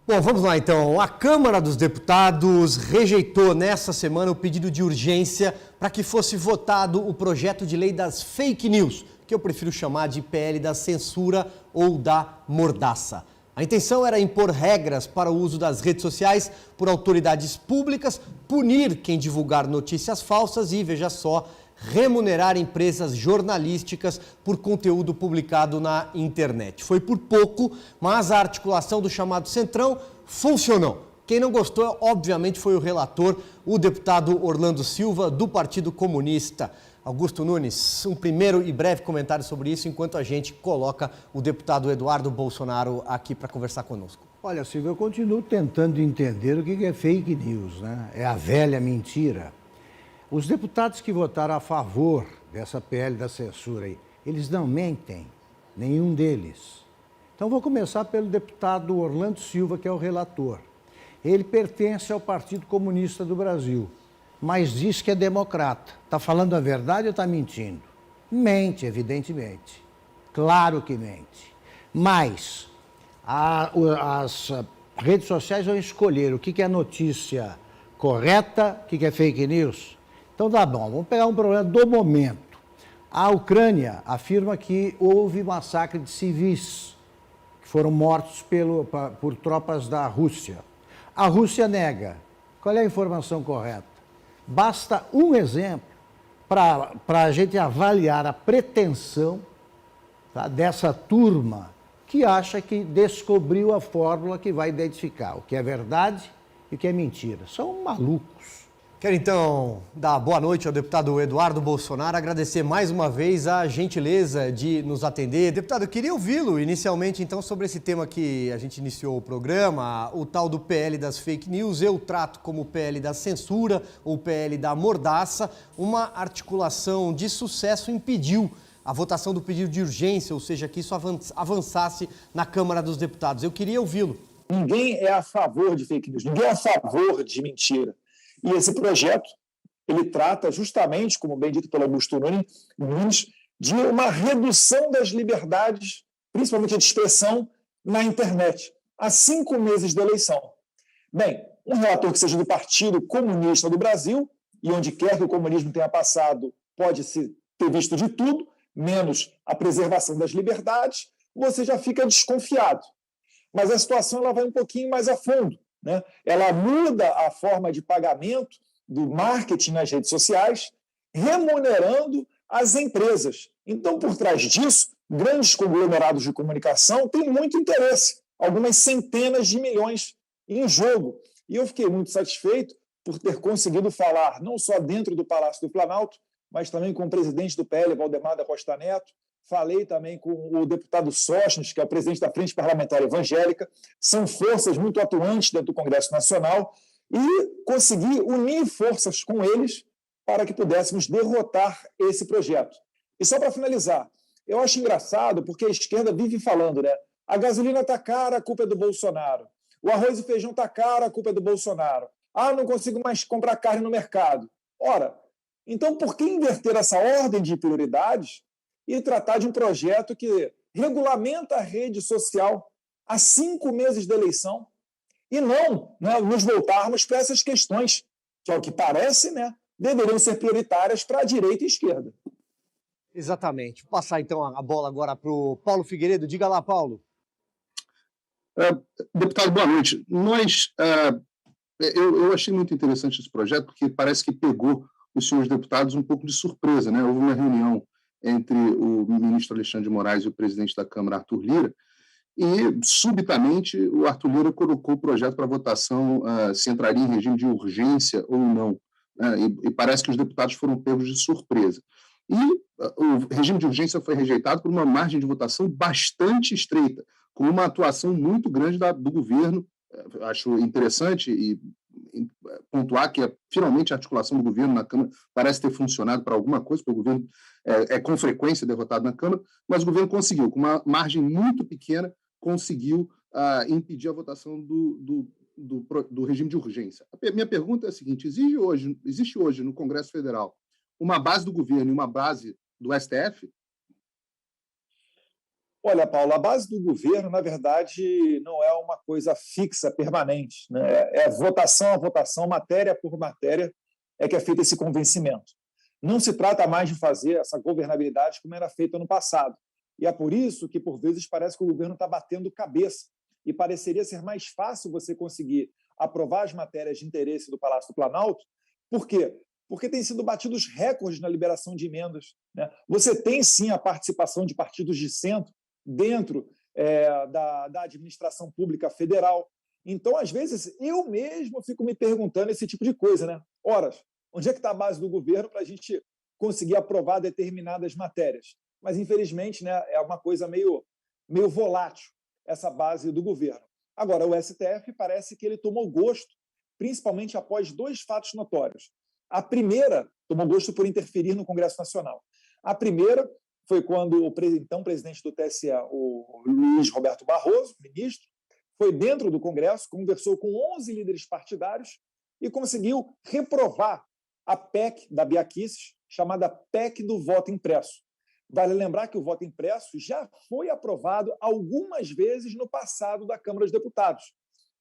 Bom, vamos lá então. A Câmara dos Deputados rejeitou nesta semana o pedido de urgência para que fosse votado o projeto de lei das fake news, que eu prefiro chamar de PL da censura ou da mordaça. A intenção era impor regras para o uso das redes sociais por autoridades públicas, punir quem divulgar notícias falsas e, veja só, remunerar empresas jornalísticas por conteúdo publicado na internet. Foi por pouco, mas a articulação do chamado Centrão funcionou. Quem não gostou, obviamente, foi o relator, o deputado Orlando Silva, do Partido Comunista. Augusto Nunes, um primeiro e breve comentário sobre isso, enquanto a gente coloca o deputado Eduardo Bolsonaro aqui para conversar conosco. Olha, Silvio, eu continuo tentando entender o que é fake news, né? É a velha mentira. Os deputados que votaram a favor dessa PL da censura aí, eles não mentem, nenhum deles. Então vou começar pelo deputado Orlando Silva, que é o relator. Ele pertence ao Partido Comunista do Brasil, mas diz que é democrata. Está falando a verdade ou está mentindo? Mente, evidentemente. Claro que mente. Mas as redes sociais vão escolher o que é notícia correta, o que é fake news. Então tá bom, vamos pegar um problema do momento. A Ucrânia afirma que houve massacre de civis que foram mortos por tropas da Rússia. A Rússia nega. Qual é a informação correta? Basta um exemplo para a gente avaliar a pretensão, tá, dessa turma que acha que descobriu a fórmula que vai identificar o que é verdade e o que é mentira. São malucos. Quero então dar boa noite ao deputado Eduardo Bolsonaro, agradecer mais uma vez a gentileza de nos atender. Deputado, eu queria ouvi-lo inicialmente então sobre esse tema que a gente iniciou o programa, o tal do PL das fake news. Eu trato como PL da censura ou PL da mordaça. Uma articulação de sucesso impediu a votação do pedido de urgência, ou seja, que isso avançasse na Câmara dos Deputados. Eu queria ouvi-lo. Ninguém é a favor de fake news, ninguém é a favor de mentira. E esse projeto, ele trata justamente, como bem dito pelo Augusto Nunes, de uma redução das liberdades, principalmente de expressão, na internet, há 5 meses da eleição. Bem, um relator que seja do Partido Comunista do Brasil, e onde quer que o comunismo tenha passado, pode-se ter visto de tudo, menos a preservação das liberdades, você já fica desconfiado. Mas a situação ela vai um pouquinho mais a fundo, né? Ela muda a forma de pagamento do marketing nas redes sociais, remunerando as empresas. Então, por trás disso, grandes conglomerados de comunicação têm muito interesse, algumas centenas de milhões em jogo. E eu fiquei muito satisfeito por ter conseguido falar, não só dentro do Palácio do Planalto, mas também com o presidente do PL, Valdemar da Costa Neto. Falei também com o deputado Sóstenes, que é o presidente da Frente Parlamentar Evangélica. São forças muito atuantes dentro do Congresso Nacional e consegui unir forças com eles para que pudéssemos derrotar esse projeto. E só para finalizar, eu acho engraçado porque a esquerda vive falando, né? A gasolina está cara, a culpa é do Bolsonaro. O arroz e feijão está caro, a culpa é do Bolsonaro. Ah, não consigo mais comprar carne no mercado. Ora, então por que inverter essa ordem de prioridades e tratar de um projeto que regulamenta a rede social há 5 meses da eleição e não, né, nos voltarmos para essas questões que, ao que parece, né, deveriam ser prioritárias para a direita e a esquerda. Exatamente. Vou passar então a bola agora para o Paulo Figueiredo. Diga lá, Paulo. Deputado, boa noite. Eu achei muito interessante esse projeto porque parece que pegou os senhores deputados um pouco de surpresa, né? Houve uma reunião entre o ministro Alexandre de Moraes e o presidente da Câmara, Arthur Lira, e, subitamente, o Arthur Lira colocou o projeto para votação se entraria em regime de urgência ou não, né? E parece que os deputados foram pegos de surpresa. E o regime de urgência foi rejeitado por uma margem de votação bastante estreita, com uma atuação muito grande do governo. Acho interessante e pontuar que finalmente a articulação do governo na Câmara parece ter funcionado para alguma coisa, porque o governo é com frequência derrotado na Câmara, mas o governo conseguiu, com uma margem muito pequena, conseguiu impedir a votação do regime de urgência. A minha pergunta é a seguinte: existe hoje no Congresso Federal uma base do governo e uma base do STF? Olha, Paulo, a base do governo, na verdade, não é uma coisa fixa, permanente, né? É votação a votação, matéria por matéria, é que é feito esse convencimento. Não se trata mais de fazer essa governabilidade como era feito ano passado. E é por isso que, por vezes, parece que o governo está batendo cabeça e pareceria ser mais fácil você conseguir aprovar as matérias de interesse do Palácio do Planalto. Por quê? Porque têm sido batidos recordes na liberação de emendas, né? Você tem, sim, a participação de partidos de centro dentro da administração pública federal. Então, às vezes, eu mesmo fico me perguntando esse tipo de coisa, né? Ora, onde é que está a base do governo para a gente conseguir aprovar determinadas matérias? Mas, infelizmente, né, é uma coisa meio volátil, essa base do governo. Agora, o STF parece que ele tomou gosto, principalmente após dois fatos notórios. A primeira, tomou gosto por interferir no Congresso Nacional. A primeira foi quando o então presidente do TSE, o Luiz Roberto Barroso, ministro, foi dentro do Congresso, conversou com 11 líderes partidários e conseguiu reprovar a PEC da Bia Kicis, chamada PEC do voto impresso. Vale lembrar que o voto impresso já foi aprovado algumas vezes no passado da Câmara dos Deputados,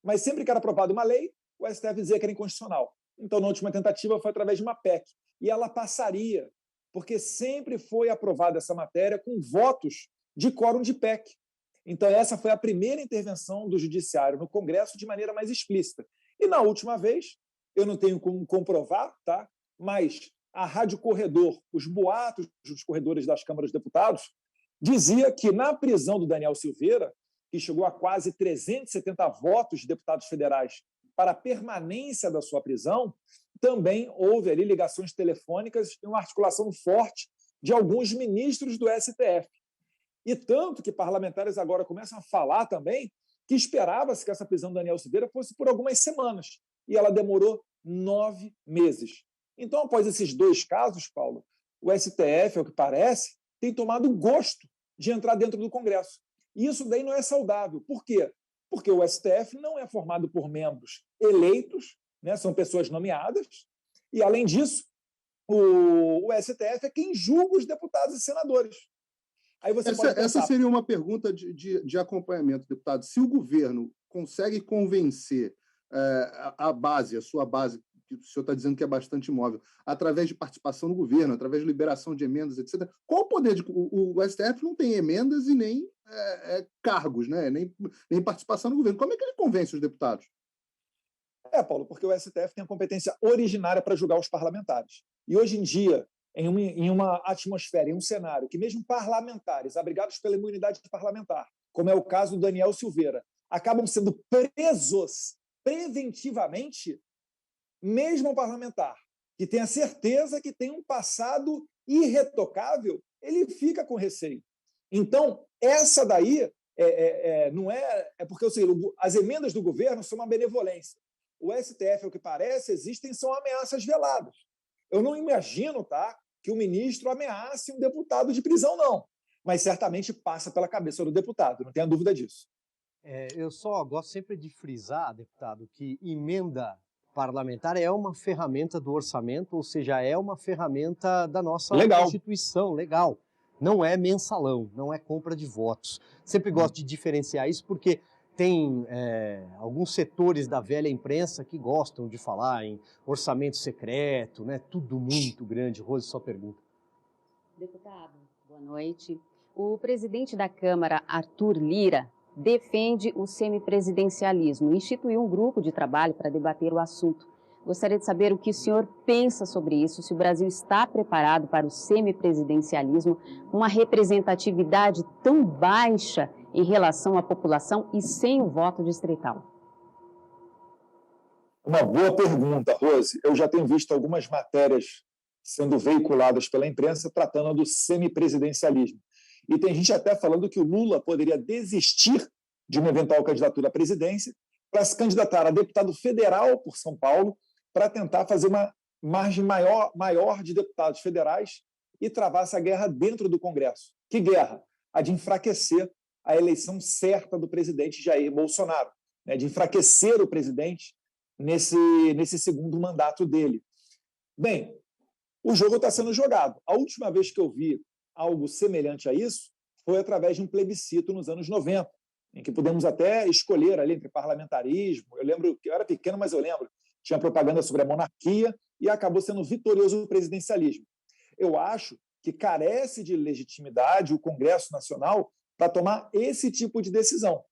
mas sempre que era aprovada uma lei, o STF dizia que era inconstitucional. Então, na última tentativa, foi através de uma PEC. E ela passaria, porque sempre foi aprovada essa matéria com votos de quórum de PEC. Então, essa foi a primeira intervenção do Judiciário no Congresso de maneira mais explícita. E, na última vez, eu não tenho como comprovar, tá? Mas a Rádio Corredor, os boatos dos corredores das câmaras dos deputados, dizia que na prisão do Daniel Silveira, que chegou a quase 370 votos de deputados federais para a permanência da sua prisão, também houve ali ligações telefônicas e uma articulação forte de alguns ministros do STF. E tanto que parlamentares agora começam a falar também que esperava-se que essa prisão do Daniel Silveira fosse por algumas semanas, e ela demorou 9 meses. Então, após esses dois casos, Paulo, o STF, ao que parece, tem tomado gosto de entrar dentro do Congresso. E isso daí não é saudável. Por quê? Porque o STF não é formado por membros eleitos, né? São pessoas nomeadas, e, além disso, o STF é quem julga os deputados e senadores. Aí você pode pensar, essa seria uma pergunta de acompanhamento, deputado. Se o governo consegue convencer a base, a sua base, que o senhor está dizendo que é bastante imóvel, através de participação no governo, através de liberação de emendas, etc., qual o poder? O STF não tem emendas e nem cargos, né? nem participação no governo. Como é que ele convence os deputados? Paulo, porque o STF tem a competência originária para julgar os parlamentares. E hoje em dia, em uma atmosfera, em um cenário que mesmo parlamentares, abrigados pela imunidade parlamentar, como é o caso do Daniel Silveira, acabam sendo presos preventivamente, mesmo um parlamentar que tem a certeza que tem um passado irretocável, ele fica com receio. Então, essa daí não é porque as emendas do governo são uma benevolência. O STF, ao que parece, são ameaças veladas. Eu não imagino, tá, que o ministro ameace um deputado de prisão, não. Mas certamente passa pela cabeça do deputado, não tenha dúvida disso. Eu só gosto sempre de frisar, deputado, que emenda parlamentar é uma ferramenta do orçamento, ou seja, é uma ferramenta da nossa Constituição, legal. Não é mensalão, não é compra de votos. Sempre gosto de diferenciar isso porque tem alguns setores da velha imprensa que gostam de falar em orçamento secreto, né? Tudo muito grande. Rose, sua pergunta. Deputado, boa noite. O presidente da Câmara, Arthur Lira, defende o semipresidencialismo e instituiu um grupo de trabalho para debater o assunto. Gostaria de saber o que o senhor pensa sobre isso, se o Brasil está preparado para o semipresidencialismo, uma representatividade tão baixa em relação à população e sem o voto distrital. Uma boa pergunta, Rose. Eu já tenho visto algumas matérias sendo veiculadas pela imprensa tratando do semipresidencialismo. E tem gente até falando que o Lula poderia desistir de uma eventual candidatura à presidência para se candidatar a deputado federal por São Paulo, para tentar fazer uma margem maior de deputados federais e travar essa guerra dentro do Congresso. Que guerra? A de enfraquecer a eleição certa do presidente Jair Bolsonaro, né? De enfraquecer o presidente nesse segundo mandato dele. Bem, o jogo está sendo jogado. A última vez que eu vi algo semelhante a isso foi através de um plebiscito nos anos 90, em que pudemos até escolher ali entre parlamentarismo. Eu lembro que eu era pequeno, mas eu lembro, tinha propaganda sobre a monarquia e acabou sendo vitorioso o presidencialismo. Eu acho que carece de legitimidade o Congresso Nacional para tomar esse tipo de decisão.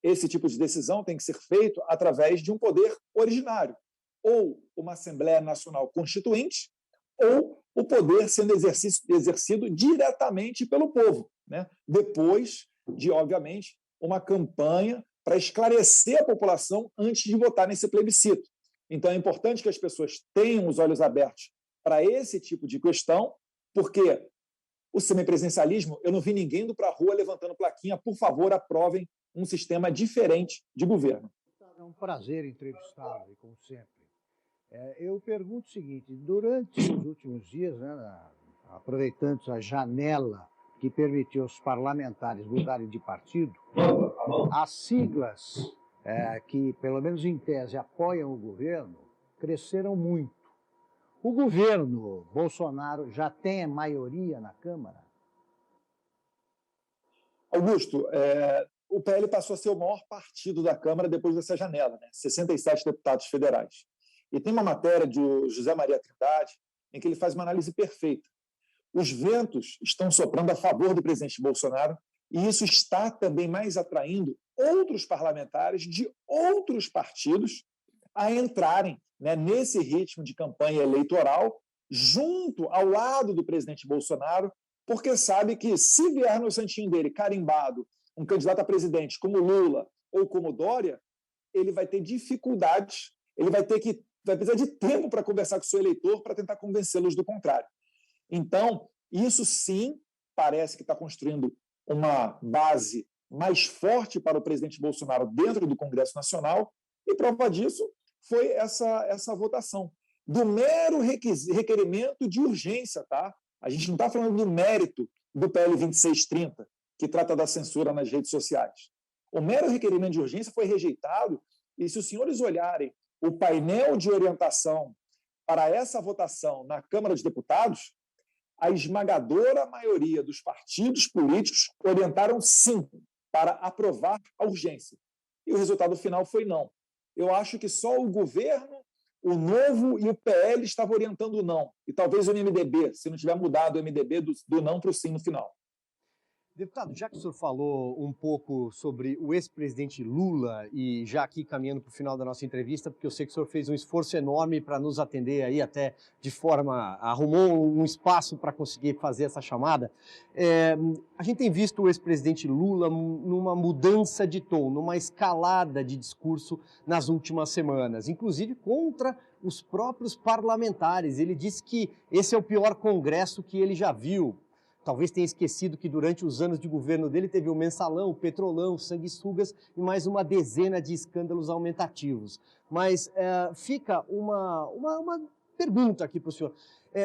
Esse tipo de decisão tem que ser feito através de um poder originário, ou uma Assembleia Nacional Constituinte, ou o poder sendo exercido diretamente pelo povo, né? Depois de, obviamente, uma campanha para esclarecer a população antes de votar nesse plebiscito. Então, é importante que as pessoas tenham os olhos abertos para esse tipo de questão, porque o semipresidencialismo, eu não vi ninguém indo para a rua levantando plaquinha, por favor, aprovem um sistema diferente de governo. É um prazer entrevistá-lo, como sempre. Eu pergunto o seguinte, durante os últimos dias, né, aproveitando a janela que permitiu aos parlamentares mudarem de partido, as siglas que, pelo menos em tese, apoiam o governo, cresceram muito. O governo Bolsonaro já tem a maioria na Câmara? Augusto, o PL passou a ser o maior partido da Câmara depois dessa janela, né? 67 deputados federais. E tem uma matéria de José Maria Trindade em que ele faz uma análise perfeita. Os ventos estão soprando a favor do presidente Bolsonaro e isso está também mais atraindo outros parlamentares de outros partidos a entrarem, né, nesse ritmo de campanha eleitoral junto ao lado do presidente Bolsonaro, porque sabe que se vier no santinho dele carimbado um candidato a presidente como Lula ou como Dória, ele vai ter dificuldades, ele vai precisar de tempo para conversar com o seu eleitor para tentar convencê-los do contrário. Então, isso sim parece que está construindo uma base mais forte para o presidente Bolsonaro dentro do Congresso Nacional, e prova disso foi essa votação, do mero requerimento de urgência. Tá? A gente não está falando do mérito do PL 2630, que trata da censura nas redes sociais. O mero requerimento de urgência foi rejeitado, e se os senhores olharem o painel de orientação para essa votação na Câmara dos Deputados, a esmagadora maioria dos partidos políticos orientaram sim para aprovar a urgência. E o resultado final foi não. Eu acho que só o governo, o Novo e o PL estavam orientando não. E talvez o MDB, se não tiver mudado o MDB do não para o sim no final. Deputado, já que o senhor falou um pouco sobre o ex-presidente Lula, e já aqui caminhando para o final da nossa entrevista, porque eu sei que o senhor fez um esforço enorme para nos atender aí, até de forma, arrumou um espaço para conseguir fazer essa chamada. A gente tem visto o ex-presidente Lula numa mudança de tom, numa escalada de discurso nas últimas semanas, inclusive contra os próprios parlamentares. Ele disse que esse é o pior congresso que ele já viu. Talvez tenha esquecido que durante os anos de governo dele teve o mensalão, o petrolão, sanguessugas e mais uma dezena de escândalos aumentativos. Mas fica uma pergunta aqui para o senhor.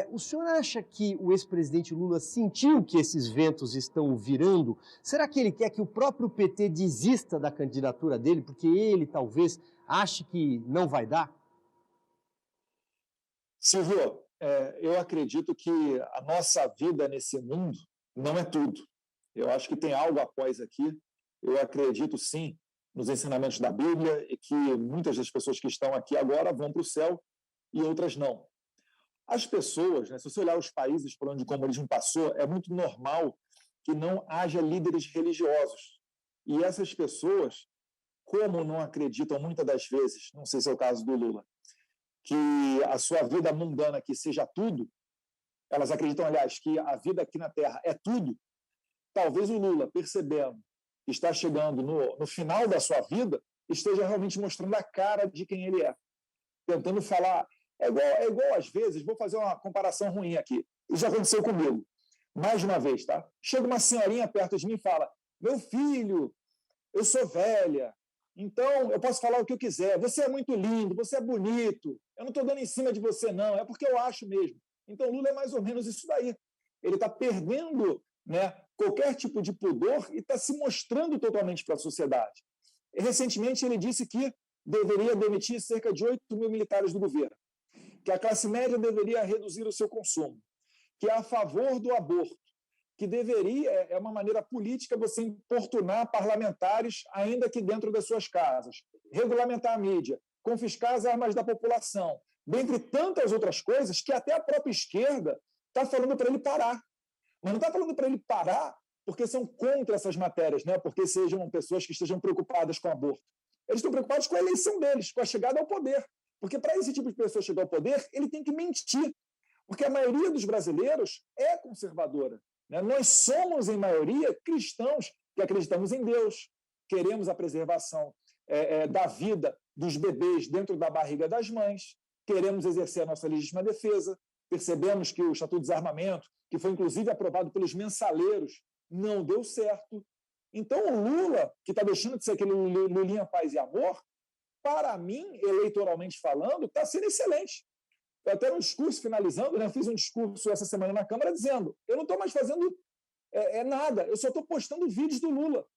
O senhor acha que o ex-presidente Lula sentiu que esses ventos estão virando? Será que ele quer que o próprio PT desista da candidatura dele, porque ele talvez ache que não vai dar? Silvio, eu acredito que a nossa vida nesse mundo não é tudo. Eu acho que tem algo após aqui. Eu acredito, sim, nos ensinamentos da Bíblia e que muitas das pessoas que estão aqui agora vão para o céu e outras não. As pessoas, né, se você olhar os países por onde o comunismo passou, é muito normal que não haja líderes religiosos. E essas pessoas, como não acreditam muitas das vezes, não sei se é o caso do Lula, que a sua vida mundana aqui seja tudo, elas acreditam, aliás, que a vida aqui na Terra é tudo, talvez o Lula, percebendo que está chegando no final da sua vida, esteja realmente mostrando a cara de quem ele é. Tentando falar... É igual às vezes, vou fazer uma comparação ruim aqui. Isso já aconteceu comigo. Mais de uma vez, tá? Chega uma senhorinha perto de mim e fala: meu filho, eu sou velha, então eu posso falar o que eu quiser. Você é muito lindo, você é bonito. Eu não estou dando em cima de você, não. É porque eu acho mesmo. Então, Lula é mais ou menos isso daí. Ele está perdendo, né, qualquer tipo de pudor e está se mostrando totalmente para a sociedade. Recentemente, ele disse que deveria demitir cerca de 8 mil militares do governo, que a classe média deveria reduzir o seu consumo, que é a favor do aborto, que deveria, é uma maneira política você importunar parlamentares ainda que dentro das suas casas, regulamentar a mídia, confiscar as armas da população, dentre tantas outras coisas que até a própria esquerda está falando para ele parar. Mas não está falando para ele parar porque são contra essas matérias, né? Porque sejam pessoas que estejam preocupadas com o aborto. Eles estão preocupados com a eleição deles, com a chegada ao poder. Porque para esse tipo de pessoa chegar ao poder, ele tem que mentir. Porque a maioria dos brasileiros é conservadora. Né? Nós somos, em maioria, cristãos que acreditamos em Deus, queremos a preservação da vida dos bebês dentro da barriga das mães, queremos exercer a nossa legítima defesa, percebemos que o Estatuto de Desarmamento, que foi inclusive aprovado pelos mensaleiros, não deu certo. Então o Lula, que está deixando de ser aquele Lulinha Paz e Amor, para mim, eleitoralmente falando, está sendo excelente. Eu até no discurso, finalizando, né, fiz um discurso essa semana na Câmara dizendo, eu não estou mais fazendo nada, eu só estou postando vídeos do Lula.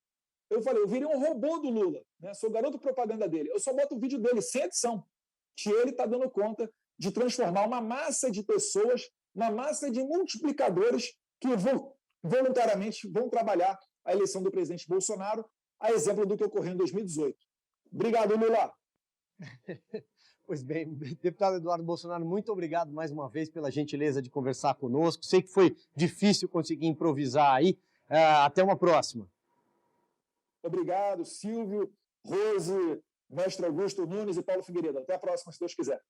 Eu falei, eu virei um robô do Lula, né, sou garoto propaganda dele, eu só boto o vídeo dele sem edição, que ele está dando conta de transformar uma massa de pessoas, uma massa de multiplicadores que voluntariamente vão trabalhar a eleição do presidente Bolsonaro, a exemplo do que ocorreu em 2018. Obrigado, Lula. Pois bem, deputado Eduardo Bolsonaro, muito obrigado mais uma vez pela gentileza de conversar conosco. Sei que foi difícil conseguir improvisar aí. Até uma próxima. Obrigado, Silvio, Rose, mestre Augusto Nunes e Paulo Figueiredo. Até a próxima, se Deus quiser.